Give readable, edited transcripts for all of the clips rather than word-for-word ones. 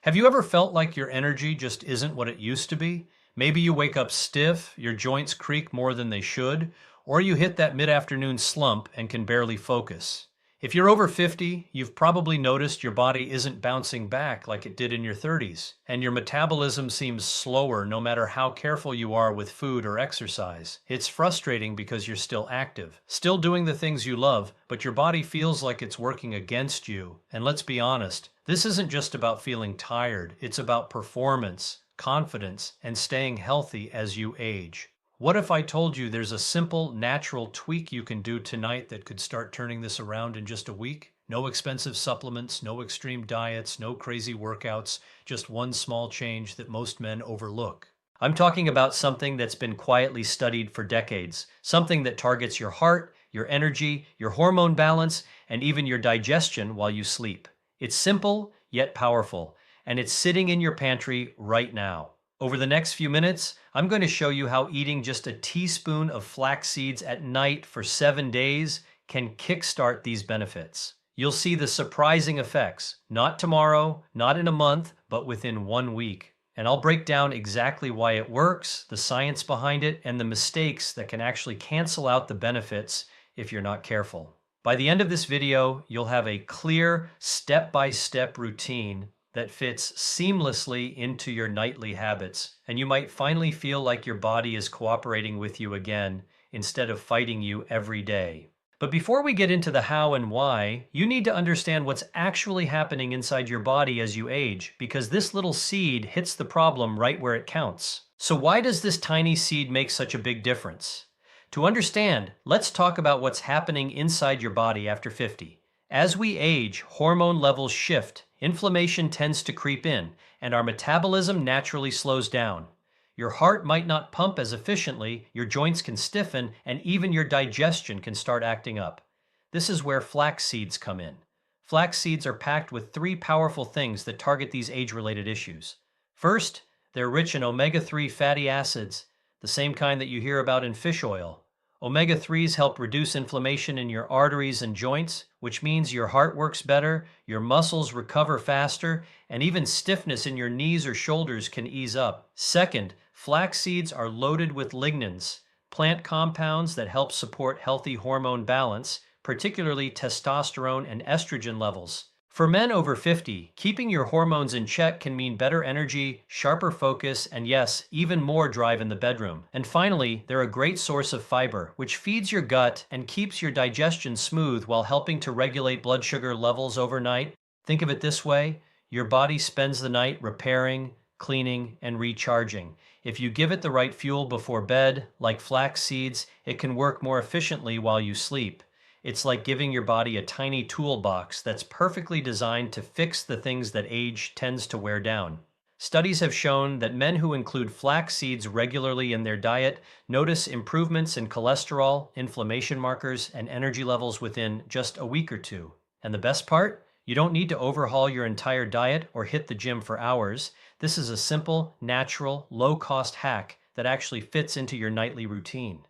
Have you ever felt like your energy just isn't what it used to be? Maybe you wake up stiff, your joints creak more than they should, or you hit that mid-afternoon slump and can barely focus. If you're over 50, you've probably noticed your body isn't bouncing back like it did in your 30s, and your metabolism seems slower no matter how careful you are with food or exercise. It's frustrating because you're still active, still doing the things you love, but your body feels like it's working against you. And let's be honest, this isn't just about feeling tired, it's about performance, confidence, and staying healthy as you age. What if I told you there's a simple, natural tweak you can do tonight that could start turning this around in just a week? No expensive supplements, no extreme diets, no crazy workouts, just one small change that most men overlook. I'm talking about something that's been quietly studied for decades, something that targets your heart, your energy, your hormone balance, and even your digestion while you sleep. It's simple, yet powerful, and it's sitting in your pantry right now. Over the next few minutes, I'm going to show you how eating just a teaspoon of flax seeds at night for 7 days can kickstart these benefits. You'll see the surprising effects, not tomorrow, not in a month, but within 1 week. And I'll break down exactly why it works, the science behind it, and the mistakes that can actually cancel out the benefits if you're not careful. By the end of this video, you'll have a clear, step-by-step routine that fits seamlessly into your nightly habits, and you might finally feel like your body is cooperating with you again instead of fighting you every day. But before we get into the how and why, you need to understand what's actually happening inside your body as you age, because this little seed hits the problem right where it counts. So why does this tiny seed make such a big difference? To understand, let's talk about what's happening inside your body after 50. As we age, hormone levels shift, inflammation tends to creep in, and our metabolism naturally slows down. Your heart might not pump as efficiently, your joints can stiffen, and even your digestion can start acting up. This is where flax seeds come in. Flax seeds are packed with 3 powerful things that target these age-related issues. First, they're rich in omega-3 fatty acids, the same kind that you hear about in fish oil. Omega-3s help reduce inflammation in your arteries and joints, which means your heart works better, your muscles recover faster, and even stiffness in your knees or shoulders can ease up. Second, flax seeds are loaded with lignans, plant compounds that help support healthy hormone balance, particularly testosterone and estrogen levels. For men over 50, keeping your hormones in check can mean better energy, sharper focus, and yes, even more drive in the bedroom. And finally, they're a great source of fiber, which feeds your gut and keeps your digestion smooth while helping to regulate blood sugar levels overnight. Think of it this way, your body spends the night repairing, cleaning, and recharging. If you give it the right fuel before bed, like flax seeds, it can work more efficiently while you sleep. It's like giving your body a tiny toolbox that's perfectly designed to fix the things that age tends to wear down. Studies have shown that men who include flax seeds regularly in their diet notice improvements in cholesterol, inflammation markers, and energy levels within just a week or 2. And the best part? You don't need to overhaul your entire diet or hit the gym for hours. This is a simple, natural, low-cost hack that actually fits into your nightly routine.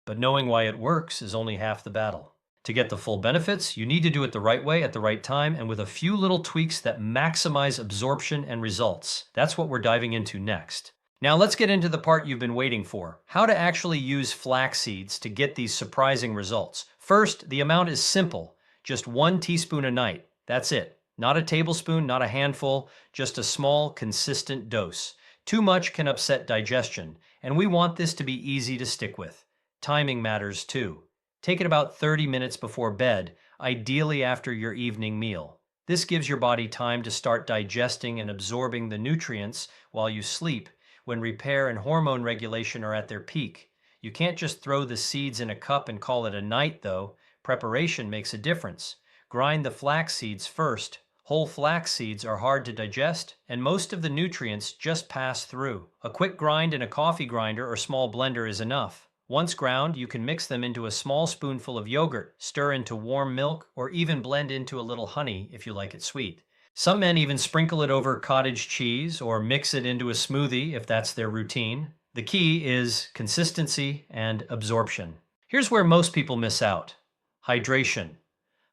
But knowing why it works is only half the battle. To get the full benefits, you need to do it the right way at the right time and with a few little tweaks that maximize absorption and results. That's what we're diving into next. Now let's get into the part you've been waiting for, how to actually use flax seeds to get these surprising results. First, the amount is simple, just 1 teaspoon a night. That's it. Not a tablespoon, not a handful, just a small, consistent dose. Too much can upset digestion, and we want this to be easy to stick with. Timing matters too. Take it about 30 minutes before bed, ideally after your evening meal. This gives your body time to start digesting and absorbing the nutrients while you sleep, when repair and hormone regulation are at their peak. You can't just throw the seeds in a cup and call it a night, though. Preparation makes a difference. Grind the flax seeds first. Whole flax seeds are hard to digest, and most of the nutrients just pass through. A quick grind in a coffee grinder or small blender is enough. Once ground, you can mix them into a small spoonful of yogurt, stir into warm milk, or even blend into a little honey if you like it sweet. Some men even sprinkle it over cottage cheese or mix it into a smoothie if that's their routine. The key is consistency and absorption. Here's where most people miss out. Hydration.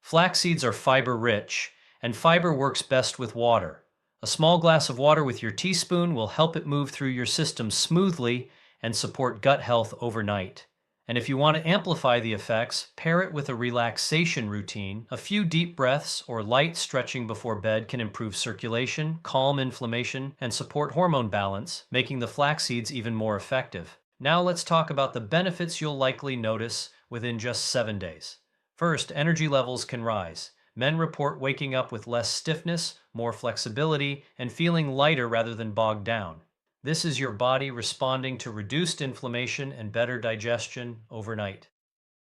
Flax seeds are fiber rich, and fiber works best with water. A small glass of water with your teaspoon will help it move through your system smoothly and support gut health overnight. And if you want to amplify the effects, pair it with a relaxation routine. A few deep breaths or light stretching before bed can improve circulation, calm inflammation, and support hormone balance, making the flax seeds even more effective. Now let's talk about the benefits you'll likely notice within just 7 days. First, energy levels can rise. Men report waking up with less stiffness, more flexibility, and feeling lighter rather than bogged down. This is your body responding to reduced inflammation and better digestion overnight.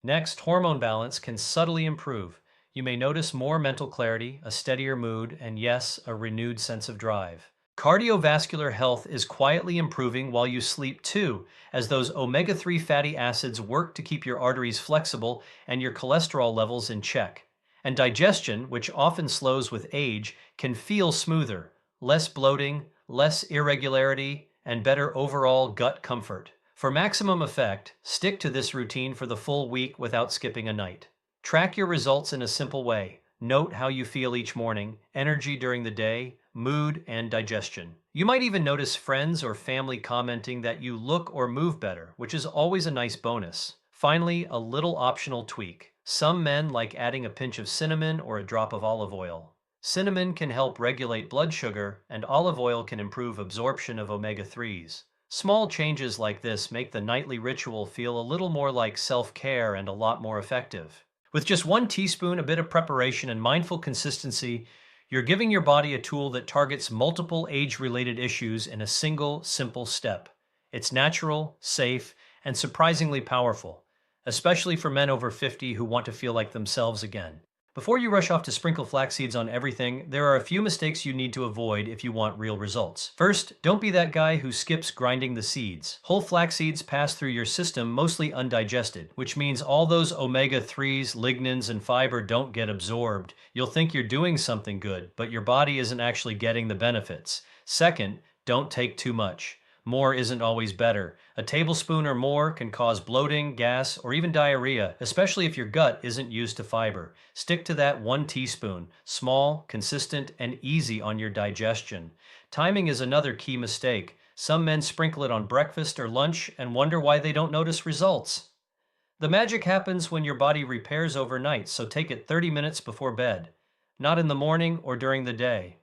Next, hormone balance can subtly improve. You may notice more mental clarity, a steadier mood, and yes, a renewed sense of drive. Cardiovascular health is quietly improving while you sleep too, as those omega-3 fatty acids work to keep your arteries flexible and your cholesterol levels in check. And digestion, which often slows with age, can feel smoother, less bloating, less irregularity, and better overall gut comfort. For maximum effect, stick to this routine for the full week without skipping a night. Track your results in a simple way. Note how you feel each morning, energy during the day, mood, and digestion. You might even notice friends or family commenting that you look or move better, which is always a nice bonus. Finally, a little optional tweak. Some men like adding a pinch of cinnamon or a drop of olive oil. Cinnamon can help regulate blood sugar, and olive oil can improve absorption of omega-3s. Small changes like this make the nightly ritual feel a little more like self-care and a lot more effective. With just 1 teaspoon, a bit of preparation, and mindful consistency, you're giving your body a tool that targets multiple age-related issues in a single, simple step. It's natural, safe, and surprisingly powerful, especially for men over 50 who want to feel like themselves again. Before you rush off to sprinkle flax seeds on everything, there are a few mistakes you need to avoid if you want real results. First, don't be that guy who skips grinding the seeds. Whole flax seeds pass through your system mostly undigested, which means all those omega-3s, lignans, and fiber don't get absorbed. You'll think you're doing something good, but your body isn't actually getting the benefits. Second, don't take too much. More isn't always better. A tablespoon or more can cause bloating, gas, or even diarrhea, especially if your gut isn't used to fiber. Stick to that 1 teaspoon, small, consistent, and easy on your digestion. Timing is another key mistake. Some men sprinkle it on breakfast or lunch and wonder why they don't notice results. The magic happens when your body repairs overnight, so take it 30 minutes before bed, not in the morning or during the day.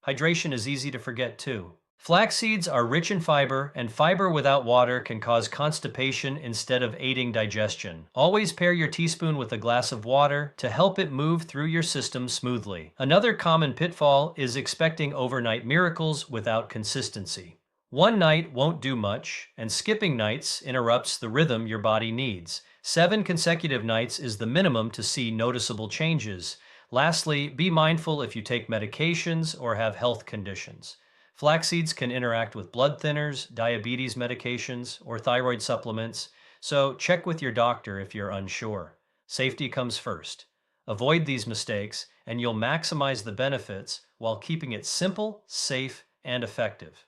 Hydration is easy to forget too. Flax seeds are rich in fiber, and fiber without water can cause constipation instead of aiding digestion. Always pair your teaspoon with a glass of water to help it move through your system smoothly. Another common pitfall is expecting overnight miracles without consistency. One night won't do much, and skipping nights interrupts the rhythm your body needs. 7 consecutive nights is the minimum to see noticeable changes. Lastly, be mindful if you take medications or have health conditions. Flax seeds can interact with blood thinners, diabetes medications, or thyroid supplements, so check with your doctor if you're unsure. Safety comes first. Avoid these mistakes, and you'll maximize the benefits while keeping it simple, safe, and effective.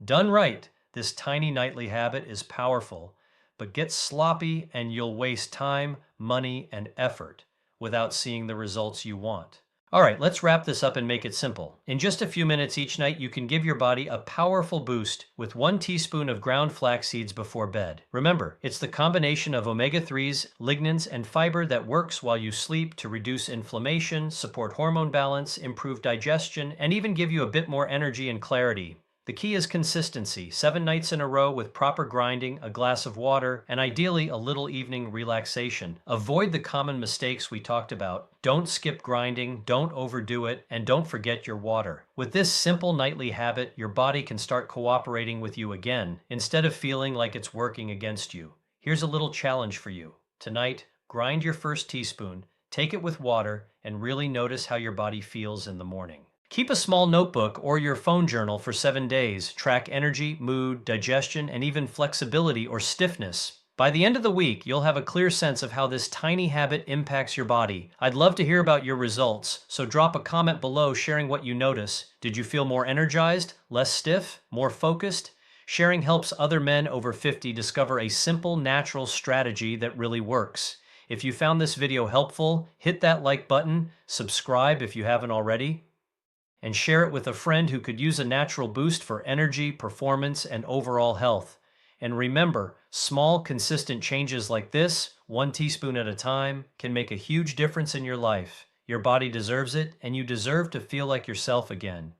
Done right, this tiny nightly habit is powerful, but get sloppy and you'll waste time, money, and effort without seeing the results you want. All right, let's wrap this up and make it simple. In just a few minutes each night, you can give your body a powerful boost with 1 teaspoon of ground flax seeds before bed. Remember, it's the combination of omega-3s, lignans, and fiber that works while you sleep to reduce inflammation, support hormone balance, improve digestion, and even give you a bit more energy and clarity. The key is consistency, 7 nights in a row with proper grinding, a glass of water, and ideally a little evening relaxation. Avoid the common mistakes we talked about. Don't skip grinding, don't overdo it, and don't forget your water. With this simple nightly habit, your body can start cooperating with you again, instead of feeling like it's working against you. Here's a little challenge for you. Tonight, grind your first teaspoon, take it with water, and really notice how your body feels in the morning. Keep a small notebook or your phone journal for 7 days. Track energy, mood, digestion, and even flexibility or stiffness. By the end of the week, you'll have a clear sense of how this tiny habit impacts your body. I'd love to hear about your results, so drop a comment below sharing what you notice. Did you feel more energized, less stiff, more focused? Sharing helps other men over 50 discover a simple, natural strategy that really works. If you found this video helpful, hit that like button, subscribe if you haven't already. and share it with a friend who could use a natural boost for energy, performance, and overall health. And remember, small, consistent changes like this, 1 teaspoon at a time, can make a huge difference in your life. Your body deserves it, and you deserve to feel like yourself again.